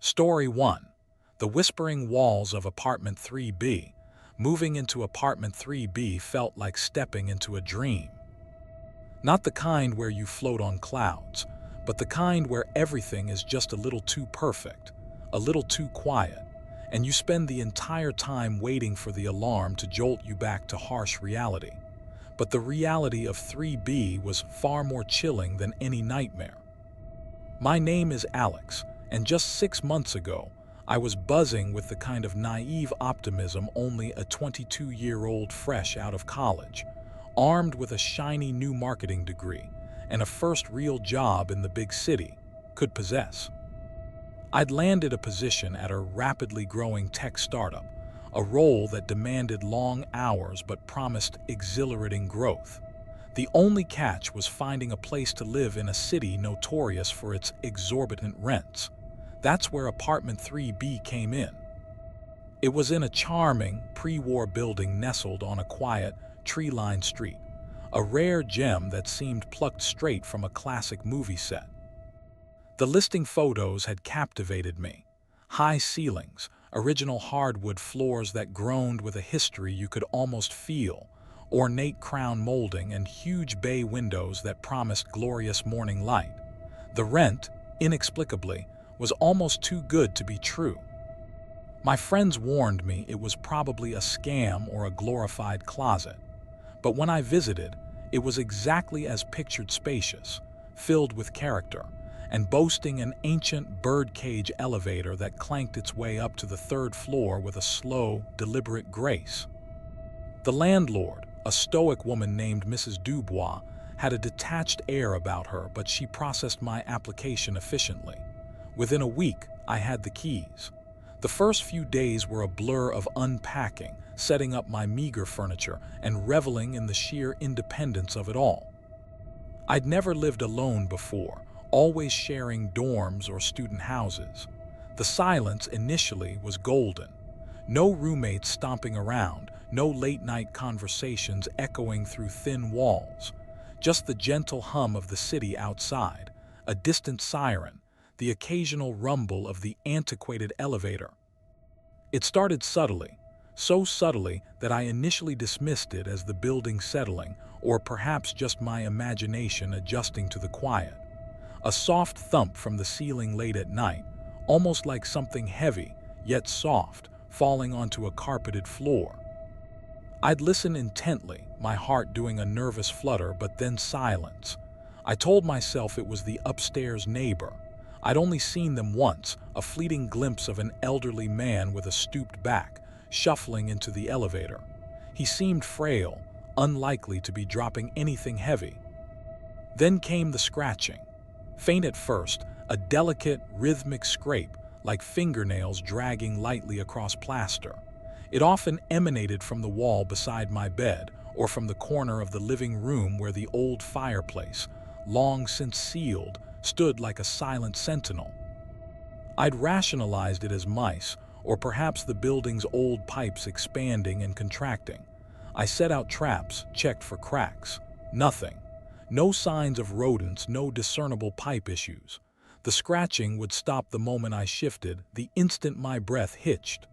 Story 1. The whispering walls of apartment 3B. Moving into apartment 3B felt like stepping into a dream. Not the kind where you float on clouds, but the kind where everything is just a little too perfect, a little too quiet, and you spend the entire time waiting for the alarm to jolt you back to harsh reality. But the reality of 3B was far more chilling than any nightmare. My name is Alex, and just 6 months ago, I was buzzing with the kind of naive optimism only a 22-year-old fresh out of college, armed with a shiny new marketing degree and a first real job in the big city, could possess. I'd landed a position at a rapidly growing tech startup, a role that demanded long hours but promised exhilarating growth. The only catch was finding a place to live in a city notorious for its exorbitant rents. That's where apartment 3B came in. It was in a charming, pre-war building nestled on a quiet, tree-lined street, a rare gem that seemed plucked straight from a classic movie set. The listing photos had captivated me. High ceilings, original hardwood floors that groaned with a history you could almost feel, ornate crown molding, and huge bay windows that promised glorious morning light. The rent, inexplicably, was almost too good to be true. My friends warned me it was probably a scam or a glorified closet. But when I visited, it was exactly as pictured: spacious, filled with character, and boasting an ancient birdcage elevator that clanked its way up to the 3rd floor with a slow, deliberate grace. The landlord, a stoic woman named Mrs. Dubois, had a detached air about her, but she processed my application efficiently. Within a week, I had the keys. The first few days were a blur of unpacking, setting up my meager furniture, and reveling in the sheer independence of it all. I'd never lived alone before, always sharing dorms or student houses. The silence initially was golden. No roommates stomping around, no late-night conversations echoing through thin walls. Just the gentle hum of the city outside, a distant siren, the occasional rumble of the antiquated elevator. It started subtly, so subtly that I initially dismissed it as the building settling, or perhaps just my imagination adjusting to the quiet. A soft thump from the ceiling late at night, almost like something heavy, yet soft, falling onto a carpeted floor. I'd listen intently, my heart doing a nervous flutter, but then silence. I told myself it was the upstairs neighbor. I'd only seen them once, a fleeting glimpse of an elderly man with a stooped back, shuffling into the elevator. He seemed frail, unlikely to be dropping anything heavy. Then came the scratching. Faint at first, a delicate, rhythmic scrape, like fingernails dragging lightly across plaster. It often emanated from the wall beside my bed, or from the corner of the living room where the old fireplace, long since sealed, stood like a silent sentinel. I'd rationalized it as mice, or perhaps the building's old pipes expanding and contracting. I set out traps, checked for cracks. Nothing. No signs of rodents, no discernible pipe issues. The scratching would stop the moment I shifted, the instant my breath hitched.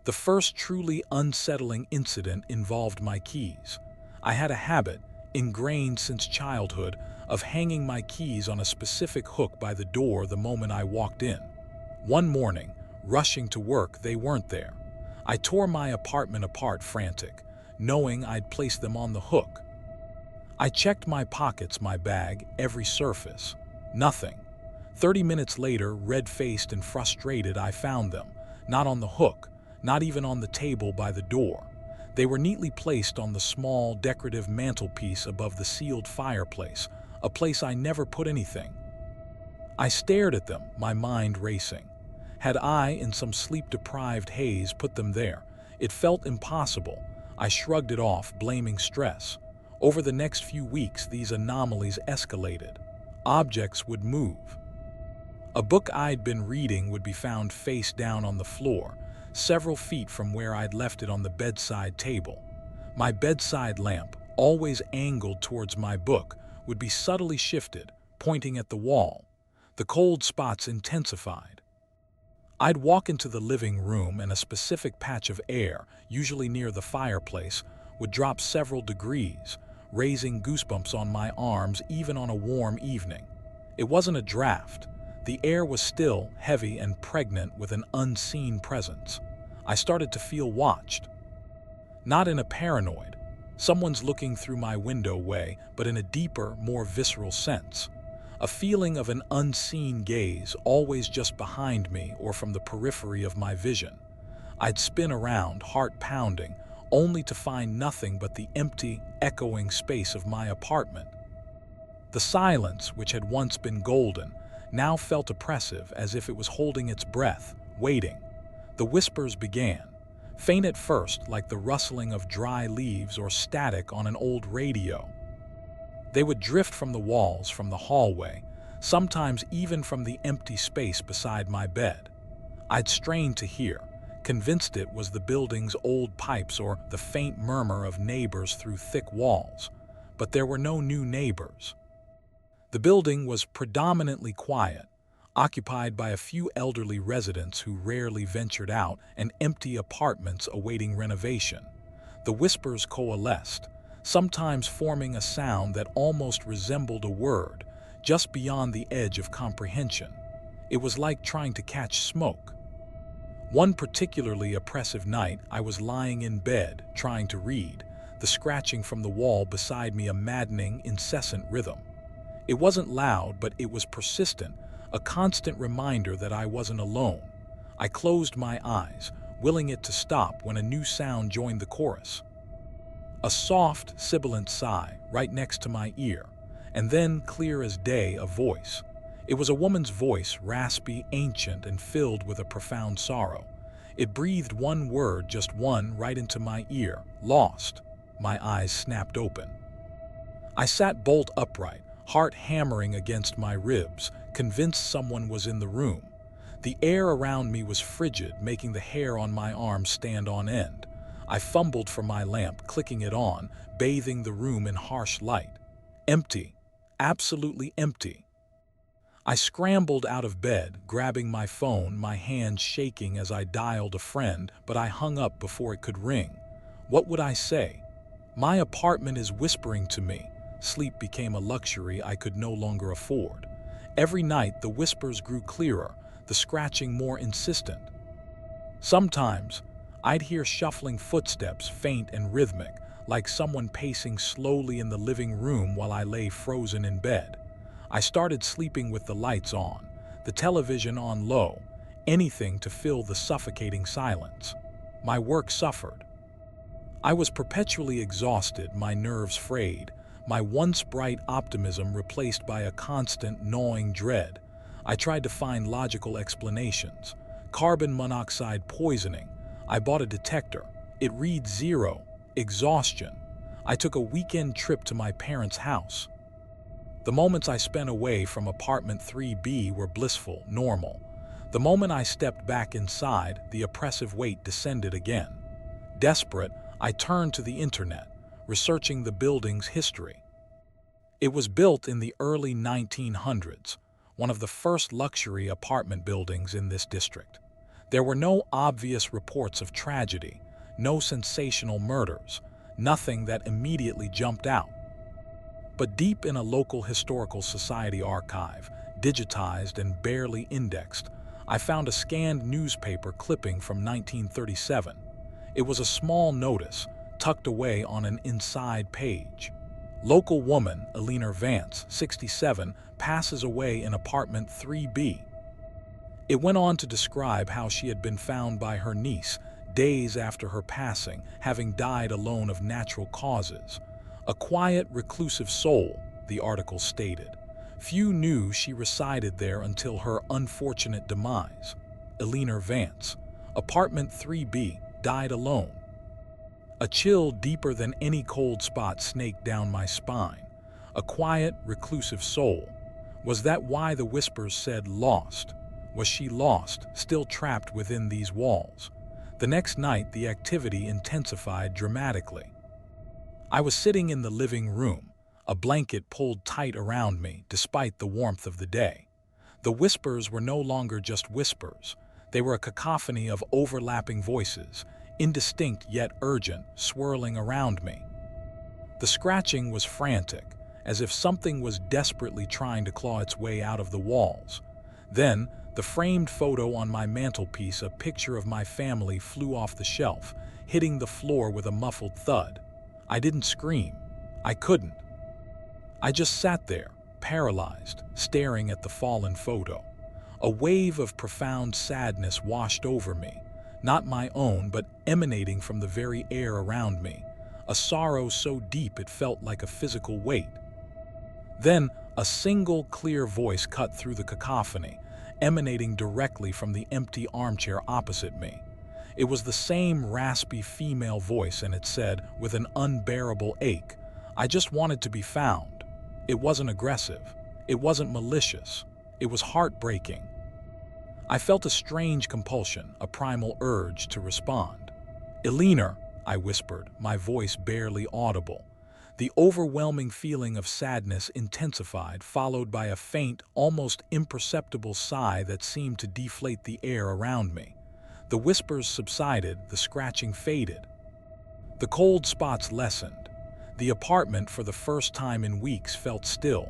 The first truly unsettling incident involved my keys. I had a habit, ingrained since childhood, of hanging my keys on a specific hook by the door the moment I walked in. One morning, rushing to work, they weren't there. I tore my apartment apart, frantic, knowing I'd placed them on the hook. I checked my pockets, my bag, every surface. Nothing. 30 minutes later, red-faced and frustrated, I found them, not on the hook, not even on the table by the door. They were neatly placed on the small, decorative mantelpiece above the sealed fireplace, a place I never put anything. I stared at them, my mind racing. Had I, in some sleep-deprived haze, put them there? It felt impossible. I shrugged it off, blaming stress. Over the next few weeks, these anomalies escalated. Objects would move. A book I'd been reading would be found face down on the floor, several feet from where I'd left it on the bedside table. My bedside lamp, always angled towards my book, would be subtly shifted, pointing at the wall. The cold spots intensified. I'd walk into the living room and a specific patch of air, usually near the fireplace, would drop several degrees, raising goosebumps on my arms even on a warm evening. It wasn't a draft. The air was still heavy and pregnant with an unseen presence. I started to feel watched. Not in a paranoid, someone's looking through my window way, but in a deeper, more visceral sense. A feeling of an unseen gaze, always just behind me or from the periphery of my vision. I'd spin around, heart pounding, only to find nothing but the empty, echoing space of my apartment. The silence, which had once been golden, now felt oppressive, as if it was holding its breath, waiting. The whispers began, faint at first, like the rustling of dry leaves or static on an old radio. They would drift from the walls, from the hallway, sometimes even from the empty space beside my bed. I'd strained to hear, convinced it was the building's old pipes or the faint murmur of neighbors through thick walls. But there were no new neighbors. The building was predominantly quiet, occupied by a few elderly residents who rarely ventured out, and empty apartments awaiting renovation. The whispers coalesced, sometimes forming a sound that almost resembled a word, just beyond the edge of comprehension. It was like trying to catch smoke. One particularly oppressive night, I was lying in bed, trying to read, the scratching from the wall beside me a maddening, incessant rhythm. It wasn't loud, but it was persistent, a constant reminder that I wasn't alone. I closed my eyes, willing it to stop, when a new sound joined the chorus. A soft, sibilant sigh right next to my ear, and then, clear as day, a voice. It was a woman's voice, raspy, ancient, and filled with a profound sorrow. It breathed one word, just one, right into my ear: lost. My eyes snapped open. I sat bolt upright, heart hammering against my ribs, convinced someone was in the room. The air around me was frigid, making the hair on my arms stand on end. I fumbled for my lamp, clicking it on, bathing the room in harsh light. Empty. Absolutely empty. I scrambled out of bed, grabbing my phone, my hand shaking as I dialed a friend, but I hung up before it could ring. What would I say? My apartment is whispering to me. Sleep became a luxury I could no longer afford. Every night the whispers grew clearer, the scratching more insistent. Sometimes I'd hear shuffling footsteps, faint and rhythmic, like someone pacing slowly in the living room while I lay frozen in bed. I started sleeping with the lights on, the television on low, anything to fill the suffocating silence. My work suffered. I was perpetually exhausted, my nerves frayed, my once bright optimism replaced by a constant, gnawing dread. I tried to find logical explanations. Carbon monoxide poisoning. I bought a detector. It read 0. Exhaustion. I took a weekend trip to my parents' house. The moments I spent away from apartment 3B were blissful, normal. The moment I stepped back inside, the oppressive weight descended again. Desperate, I turned to the internet, researching the building's history. It was built in the early 1900s, one of the first luxury apartment buildings in this district. There were no obvious reports of tragedy, no sensational murders, nothing that immediately jumped out. But deep in a local historical society archive, digitized and barely indexed, I found a scanned newspaper clipping from 1937. It was a small notice, tucked away on an inside page. Local woman, Eleanor Vance, 67, passes away in apartment 3B. It went on to describe how she had been found by her niece days after her passing, having died alone of natural causes. A quiet, reclusive soul, the article stated. Few knew she resided there until her unfortunate demise. Eleanor Vance, apartment 3B, died alone. A chill deeper than any cold spot snaked down my spine. A quiet, reclusive soul. Was that why the whispers said lost? Was she lost, still trapped within these walls? The next night, the activity intensified dramatically. I was sitting in the living room, a blanket pulled tight around me despite the warmth of the day. The whispers were no longer just whispers. They were a cacophony of overlapping voices, indistinct yet urgent, swirling around me. The scratching was frantic, as if something was desperately trying to claw its way out of the walls. Then, the framed photo on my mantelpiece, a picture of my family, flew off the shelf, hitting the floor with a muffled thud. I didn't scream. I couldn't. I just sat there, paralyzed, staring at the fallen photo. A wave of profound sadness washed over me, not my own, but emanating from the very air around me, a sorrow so deep it felt like a physical weight. Then, a single clear voice cut through the cacophony, emanating directly from the empty armchair opposite me. It was the same raspy female voice, and it said, with an unbearable ache, "I just wanted to be found." It wasn't aggressive. It wasn't malicious. It was heartbreaking. I felt a strange compulsion, a primal urge to respond. "Eleanor," I whispered, my voice barely audible. The overwhelming feeling of sadness intensified, followed by a faint, almost imperceptible sigh that seemed to deflate the air around me. The whispers subsided, the scratching faded. The cold spots lessened. The apartment, for the first time in weeks, felt still.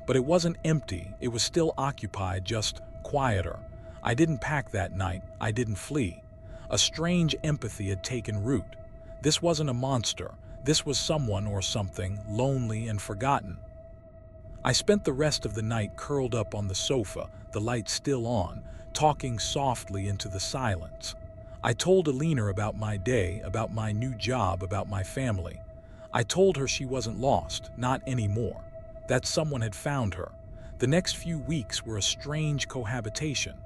But it wasn't empty, it was still occupied, just quieter. I didn't pack that night, I didn't flee. A strange empathy had taken root. This wasn't a monster. This was someone or something lonely and forgotten. I spent the rest of the night curled up on the sofa, the light still on, talking softly into the silence. I told Eleanor about my day, about my new job, about my family. I told her she wasn't lost, not anymore. That someone had found her. The next few weeks were a strange cohabitation.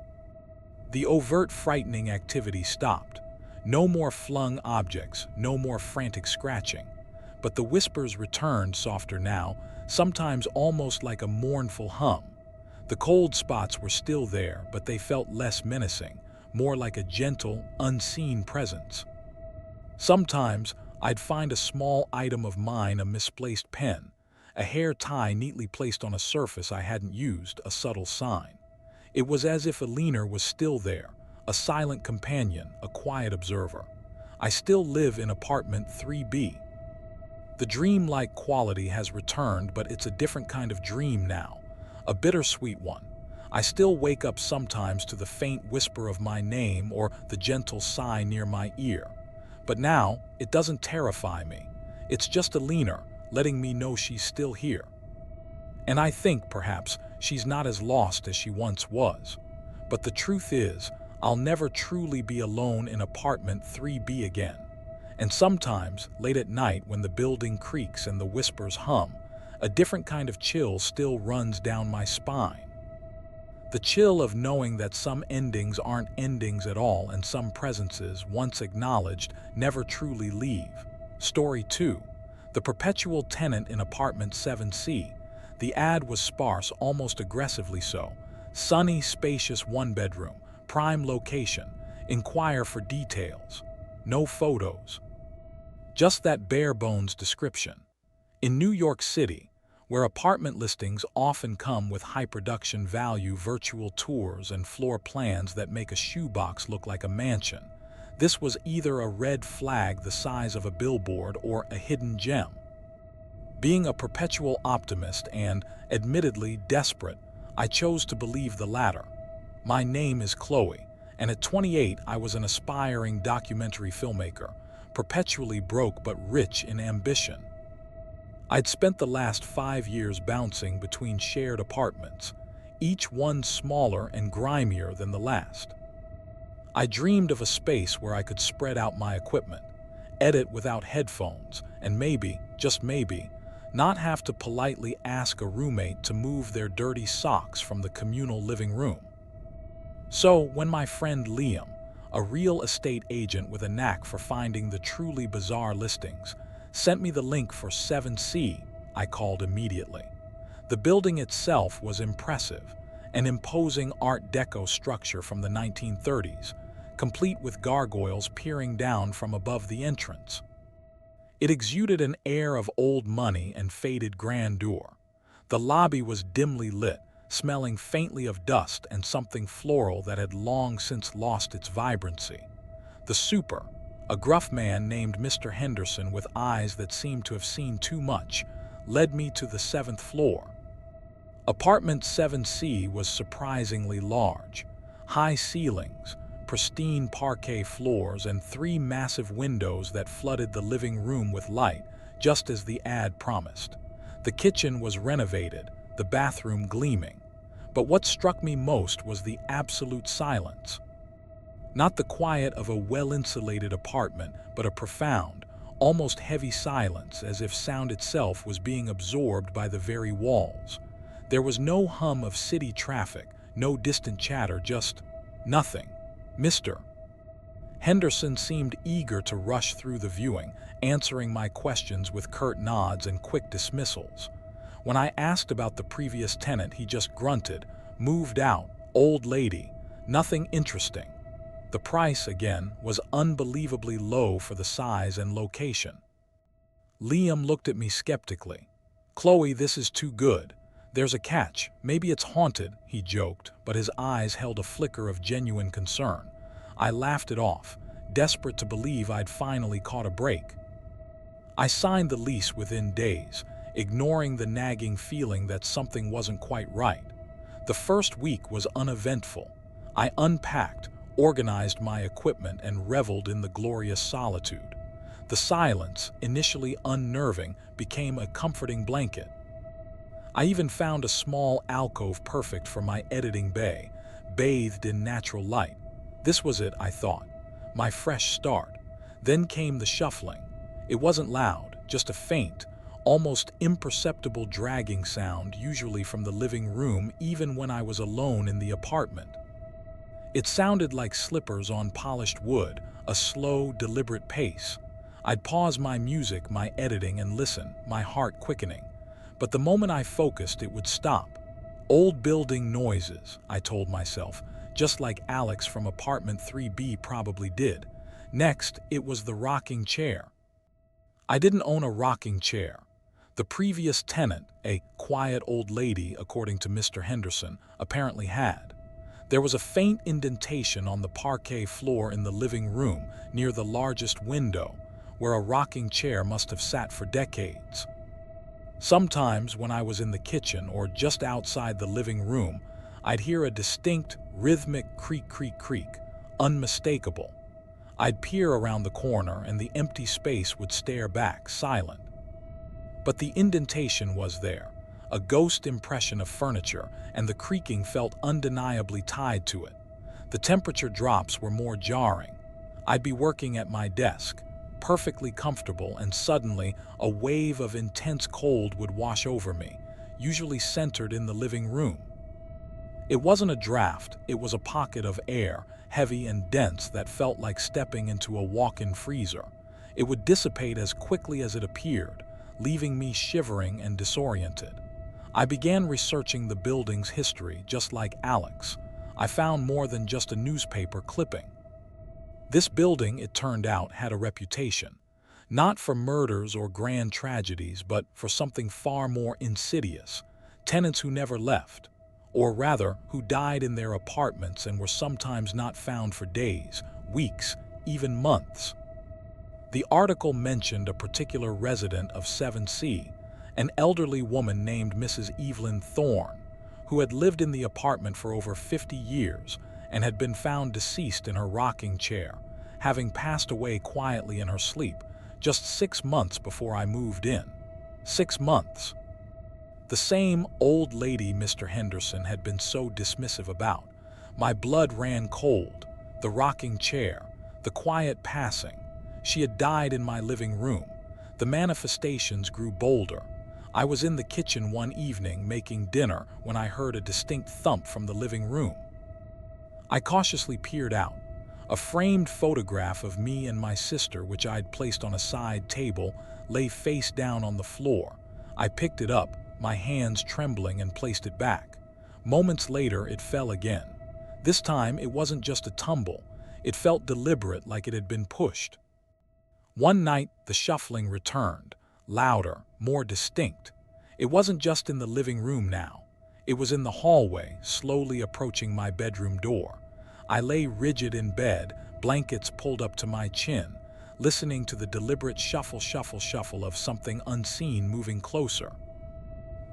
The overt frightening activity stopped. No more flung objects, no more frantic scratching. But the whispers returned, softer now, sometimes almost like a mournful hum. The cold spots were still there, but they felt less menacing, more like a gentle, unseen presence. Sometimes I'd find a small item of mine, a misplaced pen, a hair tie neatly placed on a surface I hadn't used, a subtle sign. It was as if Eleanor was still there, a silent companion, a quiet observer. I still live in apartment 3B. The dreamlike quality has returned, but it's a different kind of dream now, a bittersweet one. I still wake up sometimes to the faint whisper of my name or the gentle sigh near my ear. But now, it doesn't terrify me. It's just Eleanor, letting me know she's still here. And I think, perhaps, she's not as lost as she once was. But the truth is, I'll never truly be alone in apartment 3B again. And sometimes, late at night when the building creaks and the whispers hum, a different kind of chill still runs down my spine. The chill of knowing that some endings aren't endings at all and some presences, once acknowledged, never truly leave. Story 2. The perpetual tenant in apartment 7C. The ad was sparse, almost aggressively so. Sunny, spacious one-bedroom, prime location. Inquire for details. No photos. Just that bare-bones description. In New York City, where apartment listings often come with high production value virtual tours and floor plans that make a shoebox look like a mansion, this was either a red flag the size of a billboard or a hidden gem. Being a perpetual optimist and, admittedly, desperate, I chose to believe the latter. My name is Chloe, and at 28 I was an aspiring documentary filmmaker, perpetually broke but rich in ambition. I'd spent the last 5 years bouncing between shared apartments, each one smaller and grimier than the last. I dreamed of a space where I could spread out my equipment, edit without headphones, and maybe, just maybe, not have to politely ask a roommate to move their dirty socks from the communal living room. So, when my friend Liam, a real estate agent with a knack for finding the truly bizarre listings, sent me the link for 7C, I called immediately. The building itself was impressive, an imposing Art Deco structure from the 1930s, complete with gargoyles peering down from above the entrance. It exuded an air of old money and faded grandeur. The lobby was dimly lit, smelling faintly of dust and something floral that had long since lost its vibrancy. The super, a gruff man named Mr. Henderson with eyes that seemed to have seen too much, led me to the 7th floor. Apartment 7C was surprisingly large. High ceilings, pristine parquet floors, and 3 massive windows that flooded the living room with light, just as the ad promised. The kitchen was renovated, the bathroom gleaming. But what struck me most was the absolute silence. Not the quiet of a well-insulated apartment, but a profound, almost heavy silence, as if sound itself was being absorbed by the very walls. There was no hum of city traffic, no distant chatter, just nothing. Mr. Henderson seemed eager to rush through the viewing, answering my questions with curt nods and quick dismissals. When I asked about the previous tenant, he just grunted, "Moved out, old lady, nothing interesting." The price, again, was unbelievably low for the size and location. Liam looked at me skeptically. "Chloe, this is too good. There's a catch. Maybe it's haunted," he joked, but his eyes held a flicker of genuine concern. I laughed it off, desperate to believe I'd finally caught a break. I signed the lease within days, ignoring the nagging feeling that something wasn't quite right. The first week was uneventful. I unpacked, organized my equipment, and reveled in the glorious solitude. The silence, initially unnerving, became a comforting blanket. I even found a small alcove perfect for my editing bay, bathed in natural light. This was it, I thought, my fresh start. Then came the shuffling. It wasn't loud, just a faint, almost imperceptible dragging sound, usually from the living room, even when I was alone in the apartment. It sounded like slippers on polished wood, a slow, deliberate pace. I'd pause my music, my editing, and listen, my heart quickening. But the moment I focused, it would stop. Old building noises, I told myself, just like Alex from apartment 3B probably did. Next, it was the rocking chair. I didn't own a rocking chair. The previous tenant, a quiet old lady, according to Mr. Henderson, apparently had. There was a faint indentation on the parquet floor in the living room near the largest window, where a rocking chair must have sat for decades. Sometimes when I was in the kitchen or just outside the living room, I'd hear a distinct, rhythmic creak, creak, creak, unmistakable. I'd peer around the corner and the empty space would stare back, silent. But the indentation was there, a ghost impression of furniture, and the creaking felt undeniably tied to it. The temperature drops were more jarring. I'd be working at my desk, perfectly comfortable, and suddenly a wave of intense cold would wash over me, usually centered in the living room. It wasn't a draft, it was a pocket of air, heavy and dense, that felt like stepping into a walk-in freezer. It would dissipate as quickly as it appeared, leaving me shivering and disoriented. I began researching the building's history, just like Alex. I found more than just a newspaper clipping. This building, it turned out, had a reputation, not for murders or grand tragedies, but for something far more insidious: tenants who never left, or rather, who died in their apartments and were sometimes not found for days, weeks, even months. The article mentioned a particular resident of 7C, an elderly woman named Mrs. Evelyn Thorne, who had lived in the apartment for over 50 years and had been found deceased in her rocking chair, having passed away quietly in her sleep just 6 months before I moved in. 6 months. The same old lady Mr. Henderson had been so dismissive about. My blood ran cold. The rocking chair, the quiet passing. She had died in my living room. The manifestations grew bolder. I was in the kitchen one evening making dinner when I heard a distinct thump from the living room. I cautiously peered out. A framed photograph of me and my sister, which I'd placed on a side table, lay face down on the floor. I picked it up, my hands trembling, and placed it back. Moments later, it fell again. This time, it wasn't just a tumble. It felt deliberate, like it had been pushed. One night, the shuffling returned, louder, more distinct. It wasn't just in the living room now. It was in the hallway, slowly approaching my bedroom door. I lay rigid in bed, blankets pulled up to my chin, listening to the deliberate shuffle, shuffle, shuffle of something unseen moving closer.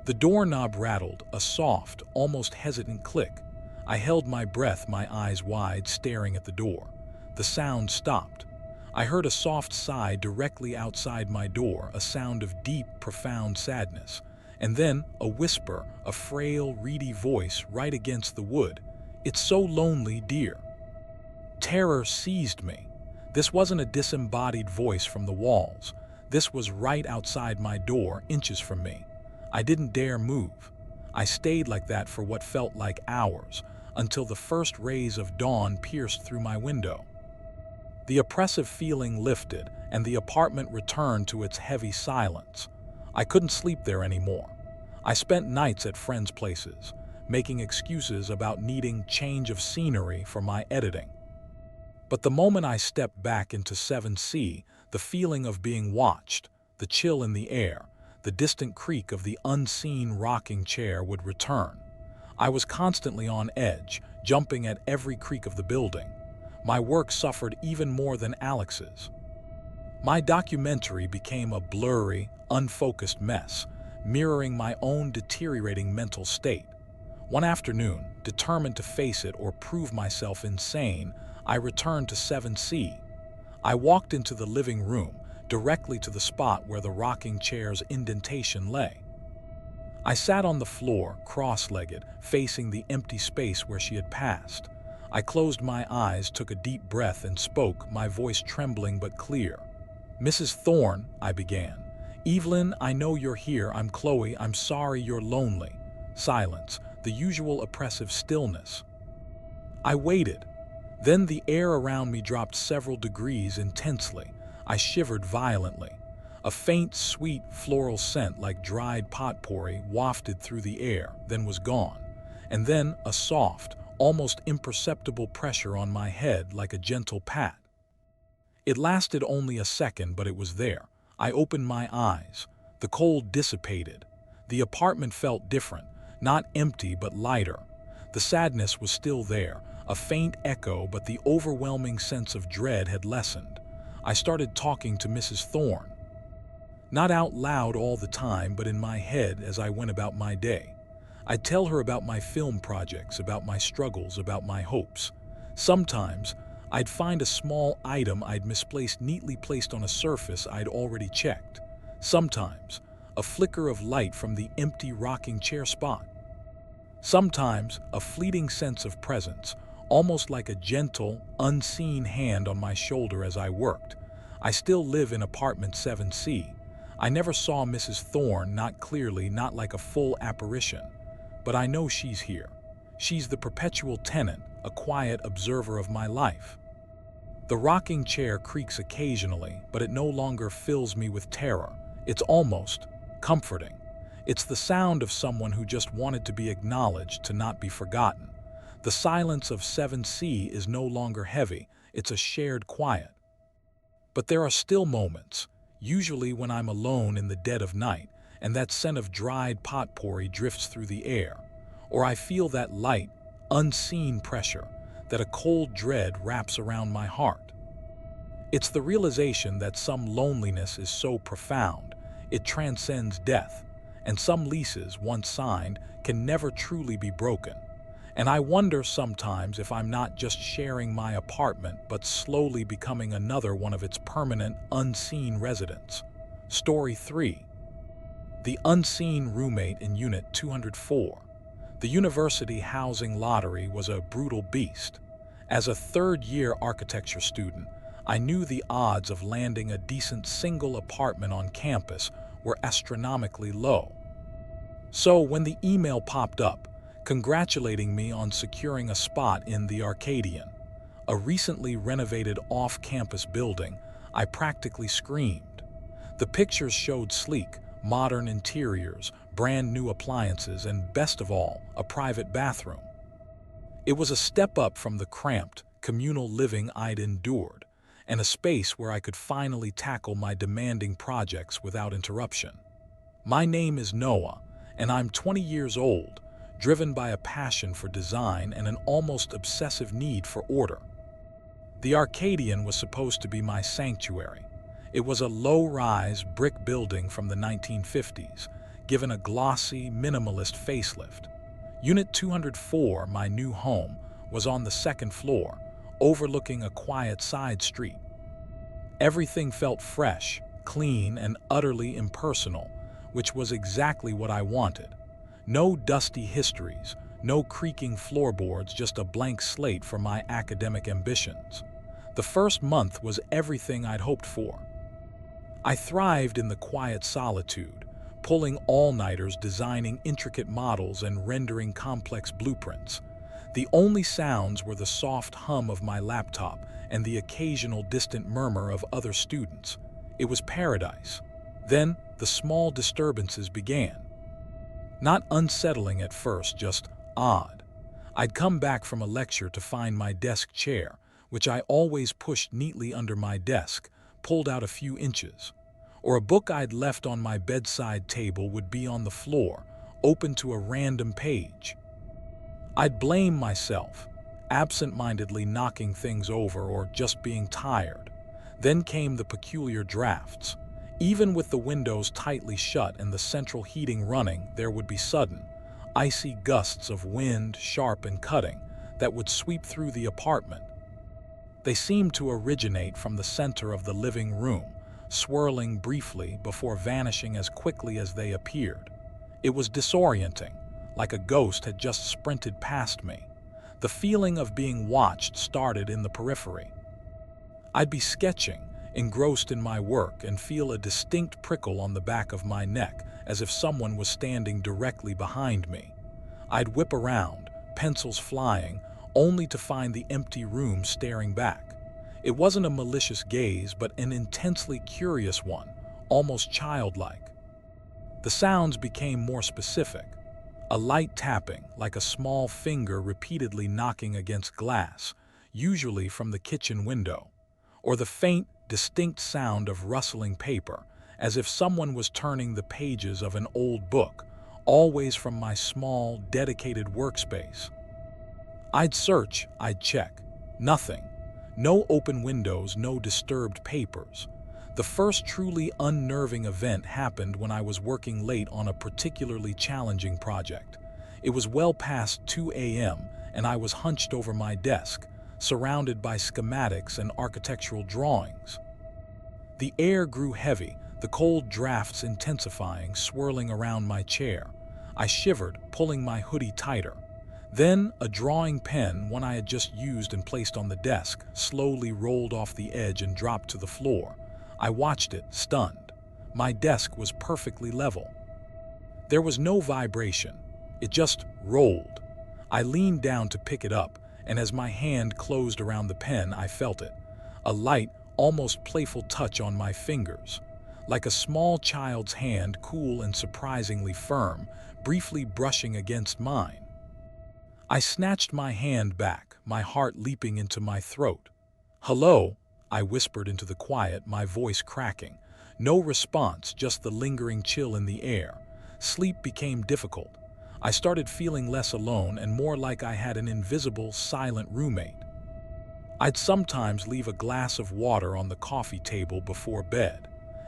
The doorknob rattled, a soft, almost hesitant click. I held my breath, my eyes wide, staring at the door. The sound stopped. I heard a soft sigh directly outside my door, a sound of deep, profound sadness. And then a whisper, a frail, reedy voice right against the wood. "It's so lonely, dear." Terror seized me. This wasn't a disembodied voice from the walls. This was right outside my door, inches from me. I didn't dare move. I stayed like that for what felt like hours, until the first rays of dawn pierced through my window. The oppressive feeling lifted, and the apartment returned to its heavy silence. I couldn't sleep there anymore. I spent nights at friends' places, making excuses about needing change of scenery for my editing. But the moment I stepped back into 7C, the feeling of being watched, the chill in the air, the distant creak of the unseen rocking chair would return. I was constantly on edge, jumping at every creak of the building. My work suffered even more than Alex's. My documentary became a blurry, unfocused mess, mirroring my own deteriorating mental state. One afternoon, determined to face it or prove myself insane, I returned to 7C. I walked into the living room, directly to the spot where the rocking chair's indentation lay. I sat on the floor, cross-legged, facing the empty space where she had passed. I closed my eyes, took a deep breath, and spoke, my voice trembling but clear. "Mrs. Thorne," I began. "Evelyn, I know you're here. I'm Chloe. I'm sorry you're lonely." Silence, the usual oppressive stillness. I waited. Then the air around me dropped several degrees intensely. I shivered violently. A faint, sweet, floral scent like dried potpourri wafted through the air, then was gone. And then a soft, almost imperceptible pressure on my head like a gentle pat. It lasted only a second, but it was there. I opened my eyes. The cold dissipated. The apartment felt different, not empty but lighter. The sadness was still there, a faint echo, but the overwhelming sense of dread had lessened. I started talking to Mrs. Thorne. Not out loud all the time, but in my head as I went about my day. I'd tell her about my film projects, about my struggles, about my hopes. Sometimes, I'd find a small item I'd misplaced neatly placed on a surface I'd already checked. Sometimes, a flicker of light from the empty rocking chair spot. Sometimes, a fleeting sense of presence, almost like a gentle, unseen hand on my shoulder as I worked. I still live in apartment 7C. I never saw Mrs. Thorne, not clearly, not like a full apparition. But I know she's here. She's the perpetual tenant, a quiet observer of my life. The rocking chair creaks occasionally, but it no longer fills me with terror. It's almost comforting. It's the sound of someone who just wanted to be acknowledged, to not be forgotten. The silence of 7C is no longer heavy, it's a shared quiet. But there are still moments, usually when I'm alone in the dead of night, and that scent of dried potpourri drifts through the air, or I feel that light, unseen pressure, that a cold dread wraps around my heart. It's the realization that some loneliness is so profound, it transcends death, and some leases, once signed, can never truly be broken. And I wonder sometimes if I'm not just sharing my apartment, but slowly becoming another one of its permanent, unseen residents. Story 3. The unseen roommate in Unit 204. The university housing lottery was a brutal beast. As a third-year architecture student, I knew the odds of landing a decent single apartment on campus were astronomically low. So when the email popped up, congratulating me on securing a spot in the Arcadian, a recently renovated off-campus building, I practically screamed. The pictures showed sleek, modern interiors, brand new appliances, and best of all, a private bathroom. It was a step up from the cramped, communal living I'd endured, and a space where I could finally tackle my demanding projects without interruption. My name is Noah, and I'm 20 years old, driven by a passion for design and an almost obsessive need for order. The Arcadian was supposed to be my sanctuary. It was a low-rise brick building from the 1950s, given a glossy, minimalist facelift. Unit 204, my new home, was on the second floor, overlooking a quiet side street. Everything felt fresh, clean, and utterly impersonal, which was exactly what I wanted. No dusty histories, no creaking floorboards, just a blank slate for my academic ambitions. The first month was everything I'd hoped for. I thrived in the quiet solitude, pulling all-nighters, designing intricate models and rendering complex blueprints. The only sounds were the soft hum of my laptop and the occasional distant murmur of other students. It was paradise. Then the small disturbances began. Not unsettling at first, just odd. I'd come back from a lecture to find my desk chair, which I always pushed neatly under my desk, pulled out a few inches. Or a book I'd left on my bedside table would be on the floor, open to a random page. I'd blame myself, absent-mindedly knocking things over or just being tired. Then came the peculiar drafts. Even with the windows tightly shut and the central heating running, there would be sudden, icy gusts of wind, sharp and cutting, that would sweep through the apartment. They seemed to originate from the center of the living room, swirling briefly before vanishing as quickly as they appeared. It was disorienting, like a ghost had just sprinted past me. The feeling of being watched started in the periphery. I'd be sketching, engrossed in my work, and feel a distinct prickle on the back of my neck, as if someone was standing directly behind me. I'd whip around, pencils flying, only to find the empty room staring back. It wasn't a malicious gaze, but an intensely curious one, almost childlike. The sounds became more specific. A light tapping, like a small finger repeatedly knocking against glass, usually from the kitchen window. Or the faint, distinct sound of rustling paper, as if someone was turning the pages of an old book, always from my small, dedicated workspace. I'd search, I'd check. Nothing. No open windows, no disturbed papers. The first truly unnerving event happened when I was working late on a particularly challenging project. It was well past 2 a.m. and I was hunched over my desk, surrounded by schematics and architectural drawings. The air grew heavy, the cold drafts intensifying, swirling around my chair. I shivered, pulling my hoodie tighter. Then a drawing pen, one I had just used and placed on the desk, slowly rolled off the edge and dropped to the floor. I watched it, stunned. My desk was perfectly level. There was no vibration. It just rolled. I leaned down to pick it up, and as my hand closed around the pen, I felt it. A light, almost playful touch on my fingers. Like a small child's hand, cool and surprisingly firm, briefly brushing against mine. I snatched my hand back, my heart leaping into my throat. "Hello," I whispered into the quiet, my voice cracking. No response, just the lingering chill in the air. Sleep became difficult. I started feeling less alone and more like I had an invisible, silent roommate. I'd sometimes leave a glass of water on the coffee table before bed,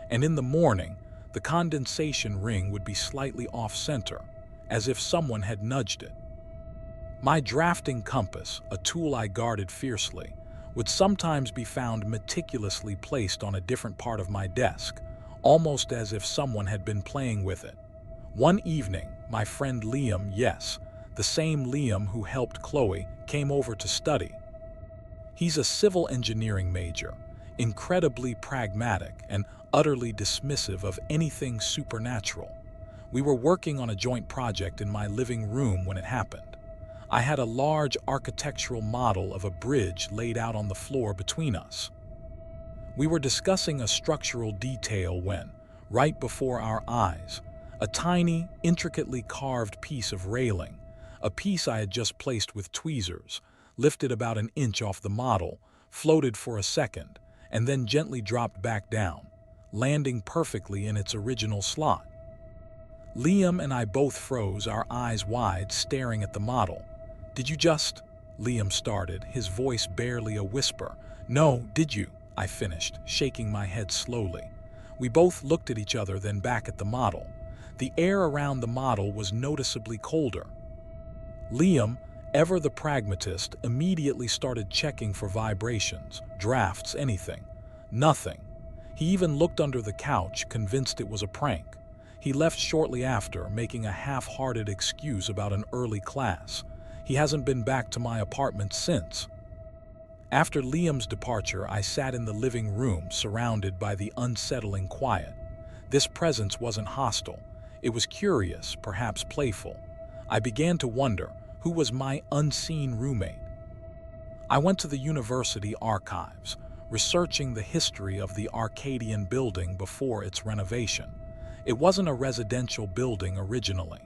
and in the morning, the condensation ring would be slightly off-center, as if someone had nudged it. My drafting compass, a tool I guarded fiercely, would sometimes be found meticulously placed on a different part of my desk, almost as if someone had been playing with it. One evening, my friend Liam, yes, the same Liam who helped Chloe, came over to study. He's a civil engineering major, incredibly pragmatic and utterly dismissive of anything supernatural. We were working on a joint project in my living room when it happened. I had a large architectural model of a bridge laid out on the floor between us. We were discussing a structural detail when, right before our eyes, a tiny, intricately carved piece of railing, a piece I had just placed with tweezers, lifted about an inch off the model, floated for a second, and then gently dropped back down, landing perfectly in its original slot. Liam and I both froze, our eyes wide, staring at the model. "Did you just—" Liam started, his voice barely a whisper. "No, did you?" I finished, shaking my head slowly. We both looked at each other, then back at the model. The air around the model was noticeably colder. Liam, ever the pragmatist, immediately started checking for vibrations, drafts, anything. Nothing. He even looked under the couch, convinced it was a prank. He left shortly after, making a half-hearted excuse about an early class. He hasn't been back to my apartment since. After Liam's departure, I sat in the living room, surrounded by the unsettling quiet. This presence wasn't hostile. It was curious, perhaps playful. I began to wonder, who was my unseen roommate? I went to the university archives, researching the history of the Arcadian building before its renovation. It wasn't a residential building originally.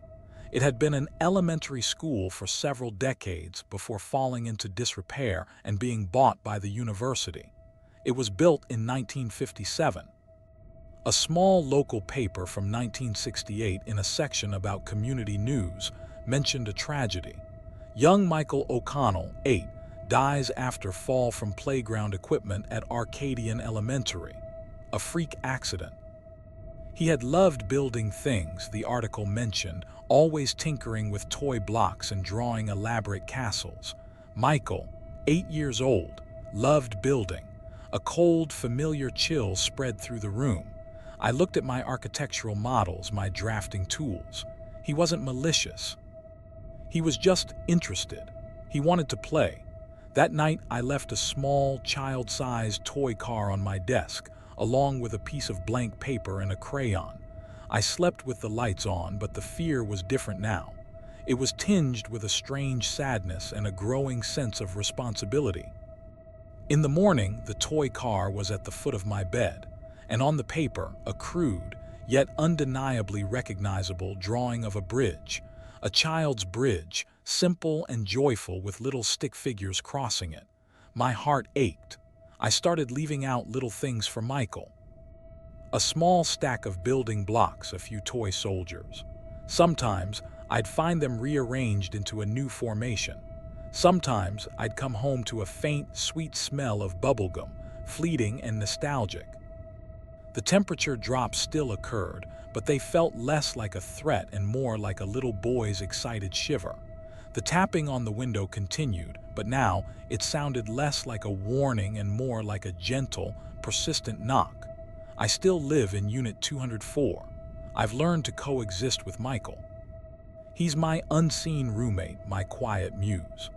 It had been an elementary school for several decades before falling into disrepair and being bought by the university. It was built in 1957. A small local paper from 1968 in a section about community news mentioned a tragedy. Young Michael O'Connell, 8, dies after fall from playground equipment at Arcadian Elementary. A freak accident. He had loved building things, the article mentioned, always tinkering with toy blocks and drawing elaborate castles. Michael, 8 years old, loved building. A cold, familiar chill spread through the room. I looked at my architectural models, my drafting tools. He wasn't malicious. He was just interested. He wanted to play. That night, I left a small, child-sized toy car on my desk, along with a piece of blank paper and a crayon. I slept with the lights on, but the fear was different now. It was tinged with a strange sadness and a growing sense of responsibility. In the morning, the toy car was at the foot of my bed, and on the paper, a crude, yet undeniably recognizable drawing of a bridge. A child's bridge, simple and joyful with little stick figures crossing it. My heart ached. I started leaving out little things for Michael. A small stack of building blocks, a few toy soldiers. Sometimes I'd find them rearranged into a new formation. Sometimes I'd come home to a faint, sweet smell of bubblegum, fleeting and nostalgic. The temperature drop still occurred, but they felt less like a threat and more like a little boy's excited shiver. The tapping on the window continued, but now it sounded less like a warning and more like a gentle, persistent knock. I still live in Unit 204. I've learned to coexist with Michael. He's my unseen roommate, my quiet muse.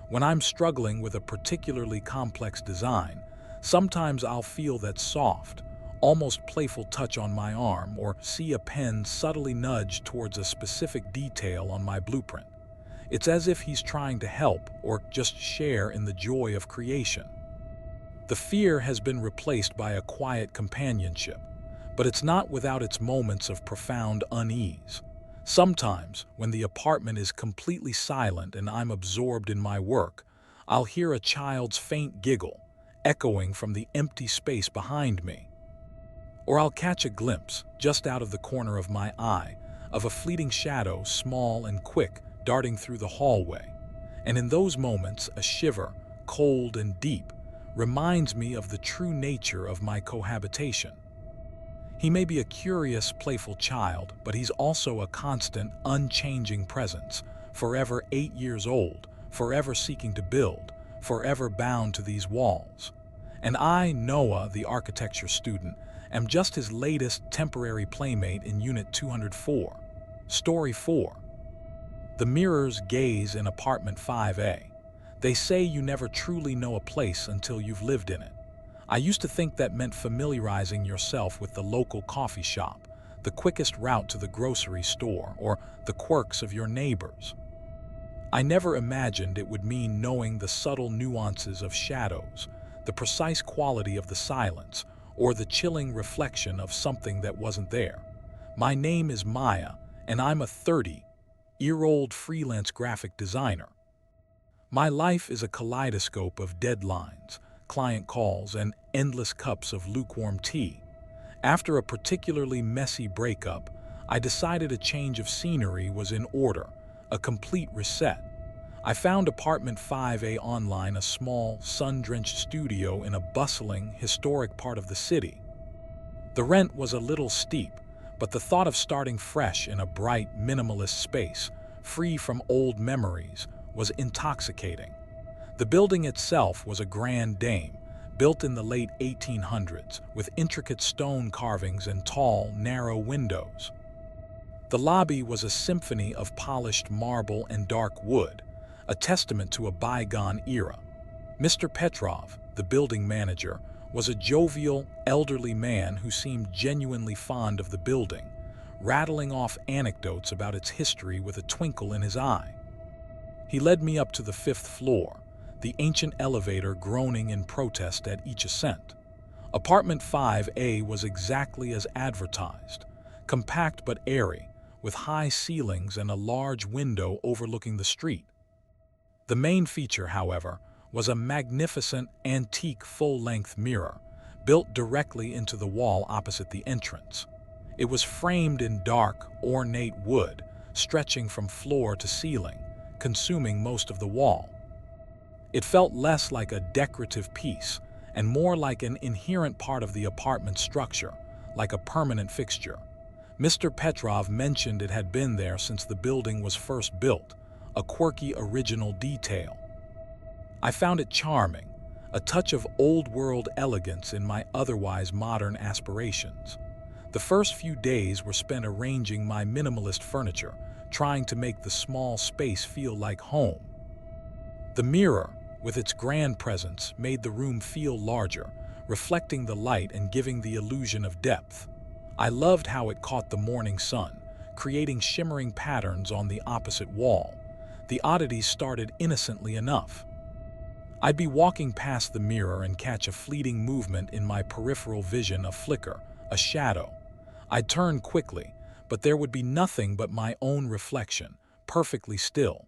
When I'm struggling with a particularly complex design, sometimes I'll feel that soft, almost playful touch on my arm or see a pen subtly nudge towards a specific detail on my blueprint. It's as if he's trying to help or just share in the joy of creation. The fear has been replaced by a quiet companionship, but it's not without its moments of profound unease. Sometimes, when the apartment is completely silent and I'm absorbed in my work, I'll hear a child's faint giggle, echoing from the empty space behind me. Or I'll catch a glimpse, just out of the corner of my eye, of a fleeting shadow, small and quick, darting through the hallway. And in those moments, a shiver, cold and deep, reminds me of the true nature of my cohabitation. He may be a curious, playful child, but he's also a constant, unchanging presence, forever 8 years old, forever seeking to build, forever bound to these walls. And I, Noah, the architecture student, am just his latest temporary playmate in Unit 204. Story 4. The mirror's gaze in apartment 5A. They say you never truly know a place until you've lived in it. I used to think that meant familiarizing yourself with the local coffee shop, the quickest route to the grocery store, or the quirks of your neighbors. I never imagined it would mean knowing the subtle nuances of shadows, the precise quality of the silence, or the chilling reflection of something that wasn't there. My name is Maya, and I'm a 30-year-old freelance graphic designer. My life is a kaleidoscope of deadlines, client calls, and endless cups of lukewarm tea. After a particularly messy breakup, I decided a change of scenery was in order, a complete reset. I found apartment 5A online, a small, sun-drenched studio in a bustling, historic part of the city. The rent was a little steep, but the thought of starting fresh in a bright, minimalist space, free from old memories, was intoxicating. The building itself was a grand dame, built in the late 1800s, with intricate stone carvings and tall, narrow windows. The lobby was a symphony of polished marble and dark wood, a testament to a bygone era. Mr. Petrov, the building manager, was a jovial, elderly man who seemed genuinely fond of the building, rattling off anecdotes about its history with a twinkle in his eye. He led me up to the 5th floor, the ancient elevator groaning in protest at each ascent. Apartment 5A was exactly as advertised, compact but airy, with high ceilings and a large window overlooking the street. The main feature, however, was a magnificent, antique full-length mirror, built directly into the wall opposite the entrance. It was framed in dark, ornate wood, stretching from floor to ceiling, consuming most of the wall. It felt less like a decorative piece and more like an inherent part of the apartment structure, like a permanent fixture. Mr. Petrov mentioned it had been there since the building was first built, a quirky original detail. I found it charming, a touch of old-world elegance in my otherwise modern aspirations. The first few days were spent arranging my minimalist furniture, trying to make the small space feel like home. The mirror, with its grand presence, made the room feel larger, reflecting the light and giving the illusion of depth. I loved how it caught the morning sun, creating shimmering patterns on the opposite wall. The oddities started innocently enough. I'd be walking past the mirror and catch a fleeting movement in my peripheral vision, a flicker, a shadow. I'd turn quickly, but there would be nothing but my own reflection, perfectly still.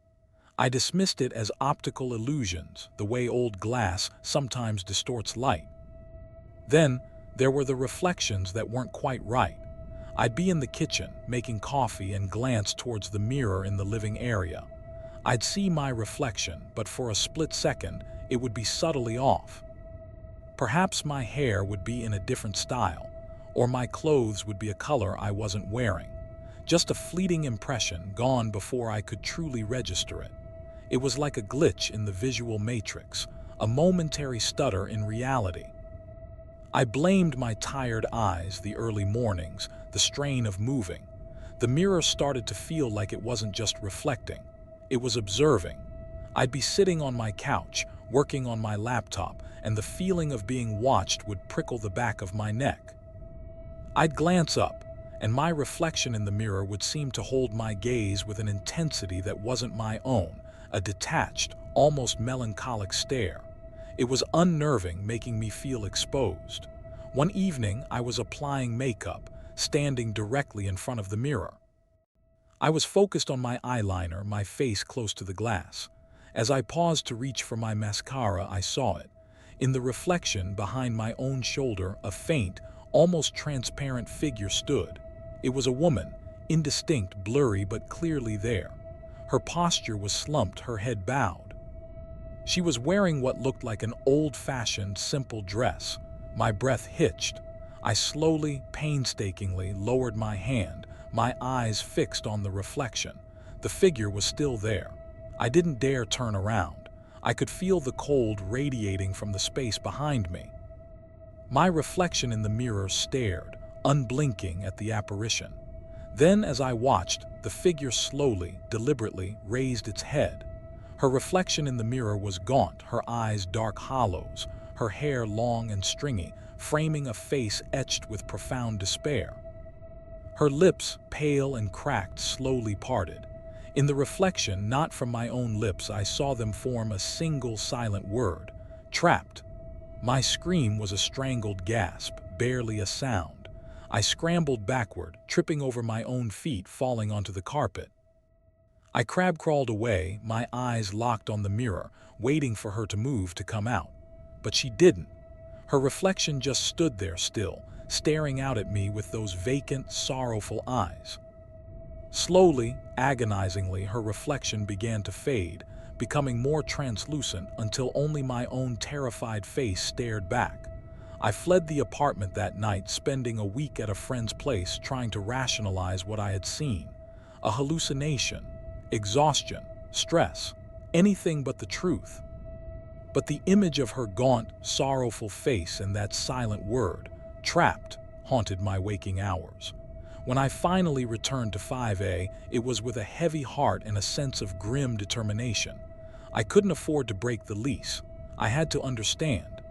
I dismissed it as optical illusions, the way old glass sometimes distorts light. Then, there were the reflections that weren't quite right. I'd be in the kitchen, making coffee, and glance towards the mirror in the living area. I'd see my reflection, but for a split second, it would be subtly off. Perhaps my hair would be in a different style, or my clothes would be a color I wasn't wearing. Just a fleeting impression, gone before I could truly register it. It was like a glitch in the visual matrix, a momentary stutter in reality. I blamed my tired eyes, the early mornings, the strain of moving. The mirror started to feel like it wasn't just reflecting, it was observing. I'd be sitting on my couch, working on my laptop, and the feeling of being watched would prickle the back of my neck. I'd glance up, and my reflection in the mirror would seem to hold my gaze with an intensity that wasn't my own, a detached, almost melancholic stare. It was unnerving, making me feel exposed. One evening, I was applying makeup, standing directly in front of the mirror. I was focused on my eyeliner, my face close to the glass. As I paused to reach for my mascara, I saw it. In the reflection behind my own shoulder, a faint, almost transparent figure stood. It was a woman, indistinct, blurry, but clearly there. Her posture was slumped, her head bowed. She was wearing what looked like an old-fashioned, simple dress. My breath hitched. I slowly, painstakingly lowered my hand, my eyes fixed on the reflection. The figure was still there. I didn't dare turn around. I could feel the cold radiating from the space behind me. My reflection in the mirror stared, unblinking, at the apparition. Then, as I watched, the figure slowly, deliberately raised its head. Her reflection in the mirror was gaunt, her eyes dark hollows, her hair long and stringy, framing a face etched with profound despair. Her lips, pale and cracked, slowly parted. In the reflection, not from my own lips, I saw them form a single silent word: trapped. My scream was a strangled gasp, barely a sound. I scrambled backward, tripping over my own feet, falling onto the carpet. I crab-crawled away, my eyes locked on the mirror, waiting for her to move, to come out. But she didn't. Her reflection just stood there still, staring out at me with those vacant, sorrowful eyes. Slowly, agonizingly, her reflection began to fade, becoming more translucent until only my own terrified face stared back. I fled the apartment that night, spending a week at a friend's place trying to rationalize what I had seen. A hallucination, exhaustion, stress, anything but the truth. But the image of her gaunt, sorrowful face and that silent word, trapped, haunted my waking hours. When I finally returned to 5A, it was with a heavy heart and a sense of grim determination. I couldn't afford to break the lease. I had to understand.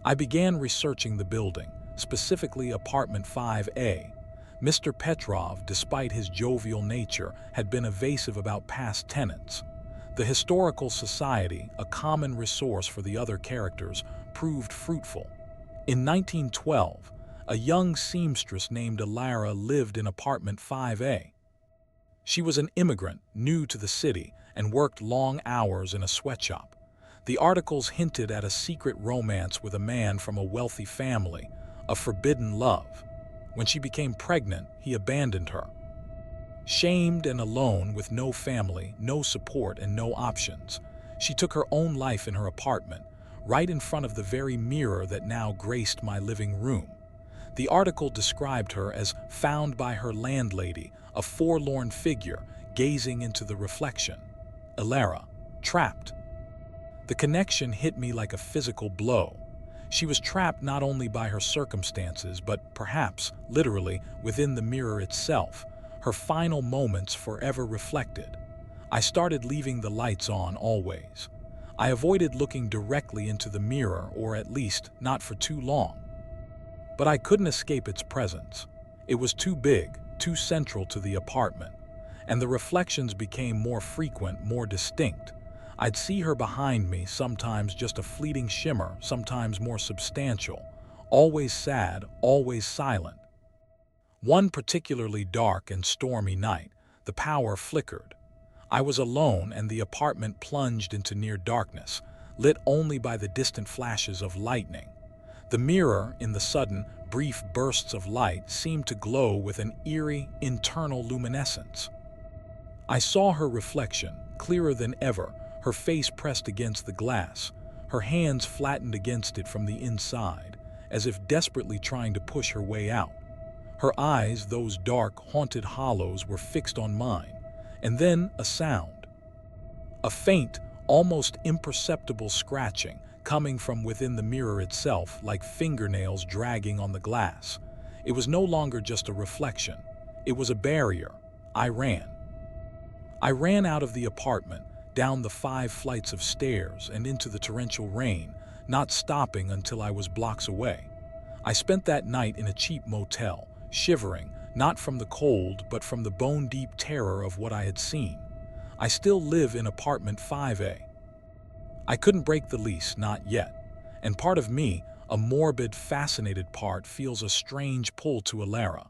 I began researching the building, specifically apartment 5A. Mr. Petrov, despite his jovial nature, had been evasive about past tenants. The Historical Society, a common resource for the other characters, proved fruitful. In 1912, a young seamstress named Alara lived in apartment 5A. She was an immigrant, new to the city, and worked long hours in a sweatshop. The articles hinted at a secret romance with a man from a wealthy family, a forbidden love. When she became pregnant, he abandoned her. Shamed and alone with no family, no support, and no options, she took her own life in her apartment, right in front of the very mirror that now graced my living room. The article described her as found by her landlady, a forlorn figure gazing into the reflection. Alara, trapped. The connection hit me like a physical blow. She was trapped not only by her circumstances, but perhaps, literally, within the mirror itself, her final moments forever reflected. I started leaving the lights on always. I avoided looking directly into the mirror, or at least not for too long. But I couldn't escape its presence. It was too big, too central to the apartment, and the reflections became more frequent, more distinct. I'd see her behind me, sometimes just a fleeting shimmer, sometimes more substantial, always sad, always silent. One particularly dark and stormy night, the power flickered. I was alone and the apartment plunged into near darkness, lit only by the distant flashes of lightning. The mirror, in the sudden, brief bursts of light, seemed to glow with an eerie, internal luminescence. I saw her reflection, clearer than ever, her face pressed against the glass, her hands flattened against it from the inside, as if desperately trying to push her way out. Her eyes, those dark, haunted hollows, were fixed on mine, and then a sound. A faint, almost imperceptible scratching, coming from within the mirror itself, like fingernails dragging on the glass. It was no longer just a reflection. It was a barrier. I ran. I ran out of the apartment, down the 5 flights of stairs and into the torrential rain, not stopping until I was blocks away. I spent that night in a cheap motel, shivering, not from the cold, but from the bone-deep terror of what I had seen. I still live in apartment 5A. I couldn't break the lease, not yet, and part of me, a morbid, fascinated part, feels a strange pull to Alara.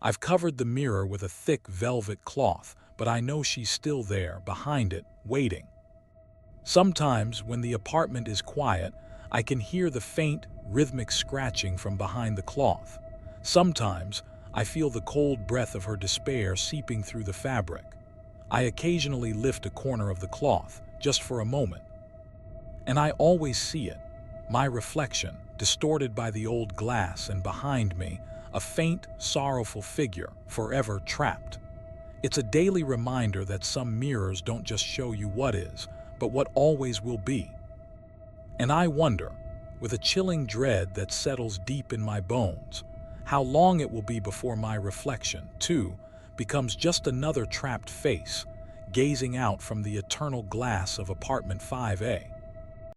I've covered the mirror with a thick velvet cloth, but I know she's still there, behind it, waiting. Sometimes, when the apartment is quiet, I can hear the faint, rhythmic scratching from behind the cloth. Sometimes, I feel the cold breath of her despair seeping through the fabric. I occasionally lift a corner of the cloth, just for a moment. And I always see it, my reflection, distorted by the old glass, and behind me, a faint, sorrowful figure, forever trapped. It's a daily reminder that some mirrors don't just show you what is, but what always will be. And I wonder, with a chilling dread that settles deep in my bones, how long it will be before my reflection, too, becomes just another trapped face, gazing out from the eternal glass of apartment 5A.